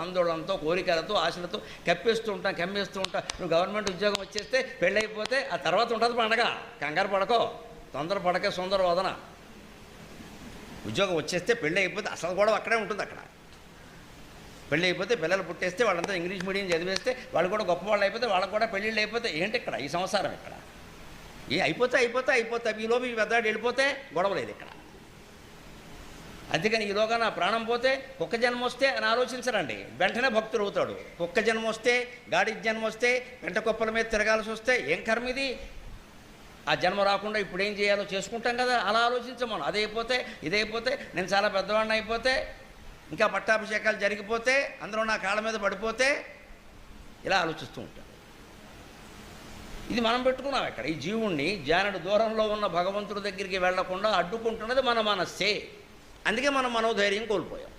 ఆందోళనతో, కోరికలతో, ఆశలతో కమ్మేస్తూ ఉంటాం. నువ్వు గవర్నమెంట్ ఉద్యోగం వచ్చేస్తే పెళ్ళైపోతే ఆ తర్వాత ఉంటుంది పండగ. కంగారు పడకో, తొందర పడకే సుందర వదన. ఉద్యోగం వచ్చేస్తే పెళ్ళి అయిపోతే అసలు కూడా అక్కడే ఉంటుంది. అక్కడ పెళ్ళి అయిపోతే పిల్లలు పుట్టేస్తే వాళ్ళంతా ఇంగ్లీష్ మీడియం చదివేస్తే వాళ్ళు కూడా గొప్పవాళ్ళు అయిపోతే వాళ్ళకు కూడా పెళ్ళిళ్ళు అయిపోతే ఏంటి ఇక్కడ ఈ సంసారం? ఇక్కడ అయిపోతే ఈలోపు ఈ పెద్దవాడు వెళ్ళిపోతే గొడవ లేదు ఇక్కడ. అందుకని ఈలోగా నా ప్రాణం పోతే కుక్క జన్మ వస్తే అని ఆలోచించరండి, వెంటనే భక్తుడు అవుతాడు. కుక్క జన్మ వస్తే, గాడి జన్మ వస్తే, వెంట కుప్పల మీద తిరగాల్సి వస్తే ఏం కర్మ ఇది? ఆ జన్మ రాకుండా ఇప్పుడు ఏం చేయాలో చేసుకుంటాం కదా, అలా ఆలోచించమను. అదైపోతే ఇదైపోతే, నేను చాలా పెద్దవాడిని అయిపోతే, ఇంకా పట్టాభిషేకాలు జరిగిపోతే, అందరూ నా కాళ్ళ మీద పడిపోతే, ఇలా ఆలోచిస్తూ ఉంటాను. ఇది మనం పెట్టుకున్నాం ఇక్కడ. ఈ జీవుణ్ణి జానుడు దూరంలో ఉన్న భగవంతుడి దగ్గరికి వెళ్లకుండా అడ్డుకుంటున్నది మన మనస్సే. అందుకే మనం మనోధైర్యం కోల్పోయాం.